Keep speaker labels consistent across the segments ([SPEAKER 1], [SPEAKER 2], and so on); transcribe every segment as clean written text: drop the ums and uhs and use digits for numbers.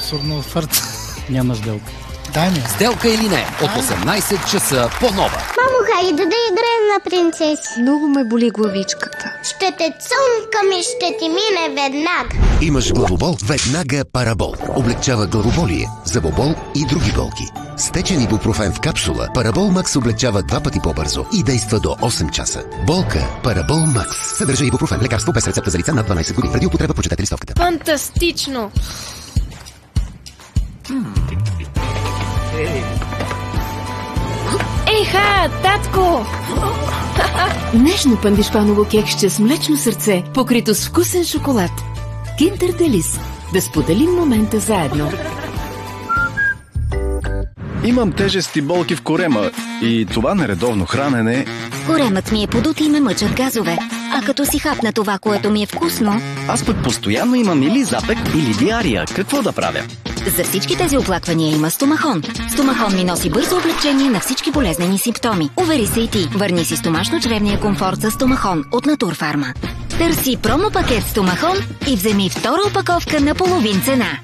[SPEAKER 1] абсурдна оферта.
[SPEAKER 2] Няма сделка.
[SPEAKER 1] Дай ми.
[SPEAKER 3] Сделка или не? От 18 часа по Нова.
[SPEAKER 4] Мамо, хайде да играем на принцеси.
[SPEAKER 5] Много ме боли главичката.
[SPEAKER 4] Ще те цункам и ще ти мине веднага.
[SPEAKER 6] Имаш главобол? Веднага Парабол. Облегчава главоболие, зъбобол и други болки. С течен ибупрофен в капсула, Парабол Макс облегчава 2 пъти по-бързо и действа до 8 часа. Болка Парабол Макс. Съдържа ибупрофен, лекарство без рецепта за лица над 12 години. Преди употреба прочетете листовката.
[SPEAKER 5] Фантастично! Ейха, татко! Нежно пандишпаново кекче с млечно сърце, покрито с вкусен шоколад. Киндер Делис. Да споделим момента заедно.
[SPEAKER 7] Имам тежести болки в корема и това нередовно хранене...
[SPEAKER 8] Коремът ми е подут и ме мъчат газове. А като си хапна това, което ми е вкусно...
[SPEAKER 9] Аз пък постоянно имам или запек, или диария. Какво да правя?
[SPEAKER 8] За всички тези оплаквания има Стомахон. Стомахон ми носи бързо облегчение на всички болезнени симптоми. Увери се и ти. Върни си стомашно-чревния комфорт с Стомахон от Натурфарма. Търси промопакет Стомахон и вземи втора опаковка на половин цена.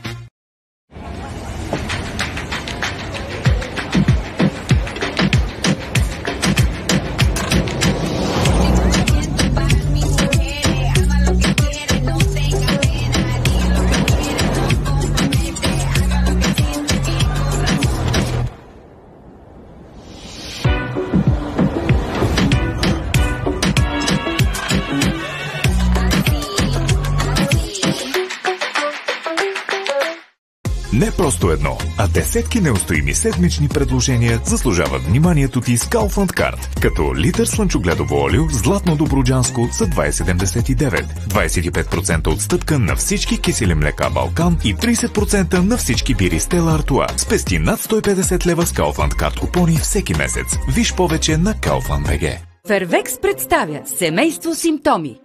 [SPEAKER 10] Не просто едно, а десетки неустоими седмични предложения заслужават вниманието ти с Kaufland Card. Като литър слънчогледово олио златно добруджанско за 2,79, 25% отстъпка на всички кисели млека Балкан и 30% на всички бири Стела Артуа. Спести над 150 лева с Kaufland Card купони всеки месец. Виж повече на Kaufland.bg.
[SPEAKER 11] Фервекс представя семейство симптоми.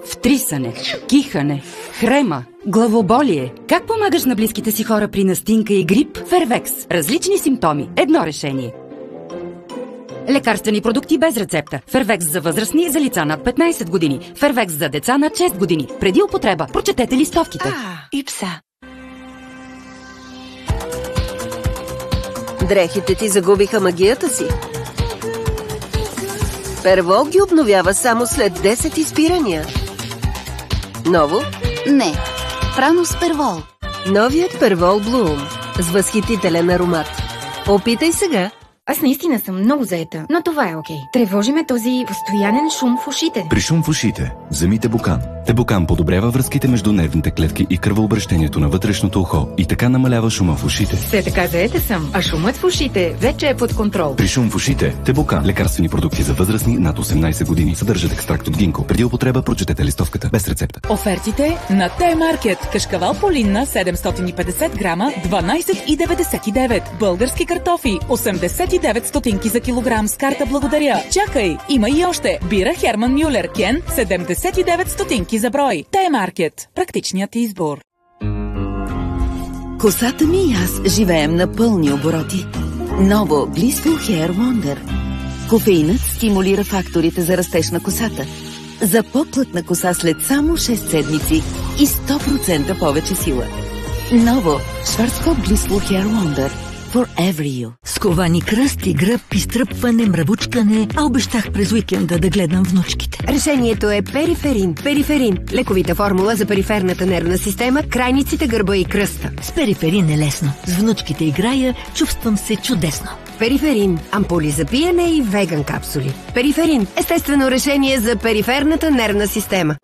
[SPEAKER 11] Втрисане, кихане, хрема, главоболие. Как помагаш на близките си хора при настинка и грип? Фервекс. Различни симптоми. Едно решение. Лекарствени продукти без рецепта. Фервекс за възрастни и за лица над 15 години. Фервекс за деца над 6 години. Преди употреба. Прочетете листовките.
[SPEAKER 5] И пса.
[SPEAKER 12] Дрехите ти загубиха магията си. Первол ги обновява само след 10 изпирания. Ново?
[SPEAKER 8] Не. Франус Первол.
[SPEAKER 12] Новият Первол Блум с възхитителен аромат. Опитай сега.
[SPEAKER 5] Аз наистина съм много заета, но това е окей. Тревожи ме този постоянен шум в ушите.
[SPEAKER 13] При шум в ушите, вземи Тебукан. Тебукан подобрява връзките между нервните клетки и кръвообращението на вътрешното ухо и така намалява шума в ушите.
[SPEAKER 5] Все така заета съм, а шумът в ушите вече е под контрол.
[SPEAKER 13] При шум в ушите, Тебукан. Лекарствени продукти за възрастни над 18 години. Съдържат екстракт от гинко. Преди употреба прочетете листовката без рецепта.
[SPEAKER 14] Офертите на Т-маркет. Кашкавал полинна 750 грама 12,99. Български картофи 89 стотинки за килограм с карта благодаря. Чакай, има и още. Бира Херман Мюлер Кен 79 стотинки за брой. Т-маркет. Практичният избор.
[SPEAKER 15] Косата ми и аз живеем на пълни обороти. Ново Blissful Hair Wonder. Кофеинът стимулира факторите за растеж на косата. За по-плътна коса след само 6 седмици и 100% повече сила. Ново Schwarzkopf Blissful Hair Wonder. For every you.
[SPEAKER 16] Сковани кръсти, гръб, изтръпване, мравучкане, а обещах през уикенда да гледам внучките.
[SPEAKER 17] Решението е Периферин. Периферин. Лековита формула за периферната нервна система, крайниците, гърба и кръста.
[SPEAKER 16] С Периферин е лесно. С внучките играя, чувствам се чудесно.
[SPEAKER 17] Периферин. Ампули за пиене и веган капсули. Периферин. Естествено решение за периферната нервна система.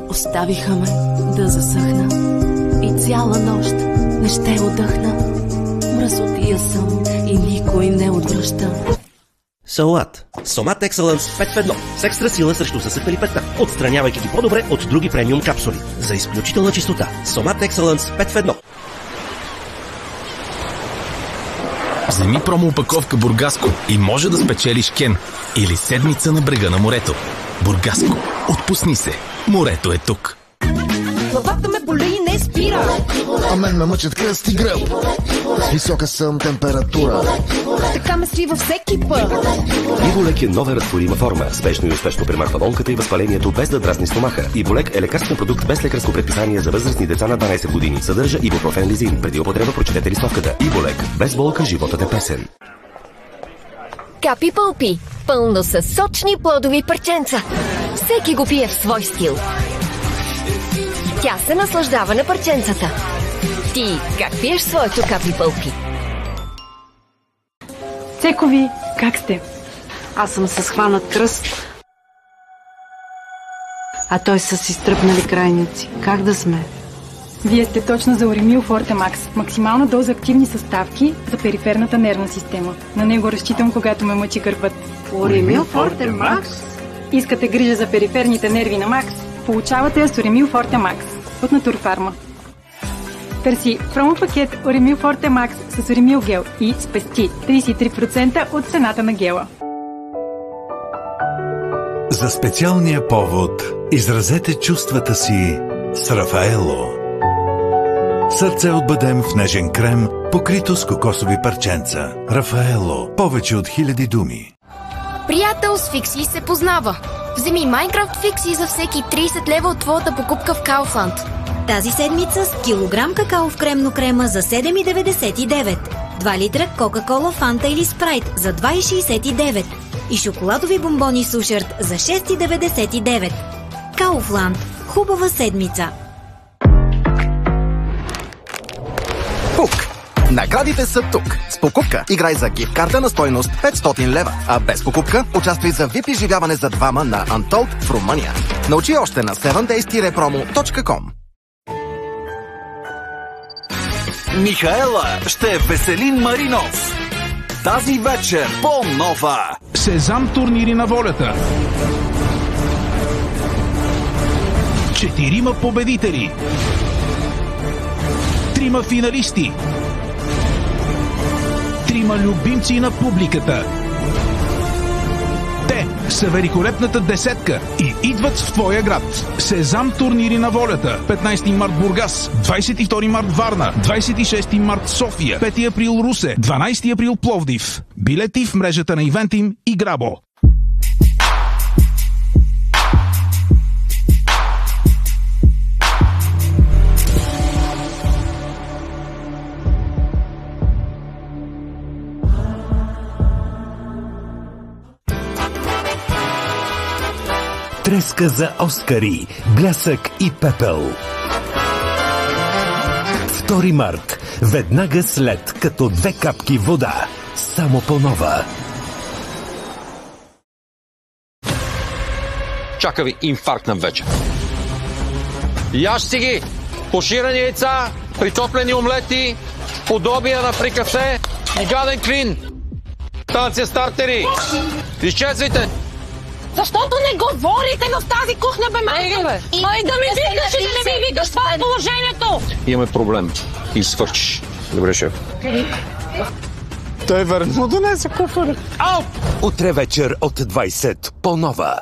[SPEAKER 5] Оставиха ме да засъхна и цяла нощ не ще отдъхна. Мръсотия съм и никой не отвръща.
[SPEAKER 18] Салат. Сомат Excellence 5 в 1. С екстра сила срещу съсъхали петна, отстранявайки ги по-добре от други премиум капсули. За изключителна чистота. Сомат Excellence 5 в 1.
[SPEAKER 19] Вземи промо-упаковка Бургаско и може да спечелиш Кен или седмица на брега на морето. Бургаско. Отпусни се. Морето е тук.
[SPEAKER 20] Главата ме боли и не спира.
[SPEAKER 21] А мен ме мъчат кръст и гръб.
[SPEAKER 1] С висока съм температура.
[SPEAKER 5] Така ме свива всеки път.
[SPEAKER 18] Иболек е нова разтворима форма. Спешно и успешно премахва болката и възпалението без да дразни стомаха. Иболек е лекарствен продукт без лекарско предписание за възрастни деца на 12 години. Съдържа ибупрофен лизин. Преди употреба прочетете листовката. Иболек. Без болка животът е песен.
[SPEAKER 8] Капи Пълпи. Пълно с сочни плодови парченца. Всеки го пие в свой стил. Тя се наслаждава на парченцата. Ти как пиеш своето Капи Пълпи?
[SPEAKER 2] Цекови, как сте? Аз съм с хванат кръст, а той с изтръпнали крайници. Как да сме?
[SPEAKER 20] Вие сте точно за Оремил Форте Макс. Максимална доза активни съставки за периферната нервна система. На него разчитам, когато ме мъчи гърбът.
[SPEAKER 2] Оремил Форте Макс?
[SPEAKER 20] Искате грижа за периферните нерви на Макс? Получавате я с Оремил Форте Макс от Натурфарма. Търси промопакет Оремил Форте Макс с Оремил гел и спести 33% от цената на гела.
[SPEAKER 21] За специалния повод изразете чувствата си с Рафаело. Сърце от бадем в нежен крем, покрито с кокосови парченца. Рафаело. Повече от 1000 думи.
[SPEAKER 22] Приятел, с Фикси се познава. Вземи Майнкрафт Фикси за всеки 30 лева от твоята покупка в Kaufland.
[SPEAKER 8] Тази седмица с килограм какао в кремно крема за 7,99. 2 литра Кока-Кола, Фанта или Спрайт за 2,69. И шоколадови бомбони Сушърт за 6,99. Kaufland. Хубава седмица!
[SPEAKER 23] Пук! Наградите са тук. С покупка играй за гифт-карта на стойност 500 лева, а без покупка участвай за VIP изживяване за двама на Untold в Румъния. Научи още на 7days-promo.com.
[SPEAKER 24] Михаела ще веселин Маринов. Тази вечер по-нова.
[SPEAKER 25] Сезам турнири на волята. 4 победители. 3 финалисти. 3 любимци на публиката. Те са великолепната десетка и идват в твоя град. Сезам турнири на волята. 15 март Бургас, 22 март Варна, 26 март София, 5 април Русе, 12 април Пловдив. Билети в мрежата на Ивентим и Грабо.
[SPEAKER 21] Треска за Оскари, блясък и пепел. 2 март, веднага след като 2 капки вода. Само по нова.
[SPEAKER 26] Чака ви инфарктна вечер. Яж си ги! Поширани яйца, притоплени омлети, подобия на фрикасе и гаден клин. Танция стартери! Изчезвайте!
[SPEAKER 27] Защото не говорите в тази кухня, бе, майка? Ай, да ми викаш и да не ми викаш, това е положението!
[SPEAKER 26] Имаме проблем. И свърчиш. Добре, шеф.
[SPEAKER 21] Той верно донесе куфър.
[SPEAKER 26] Ау!
[SPEAKER 21] Утре вечер от 20 по нова.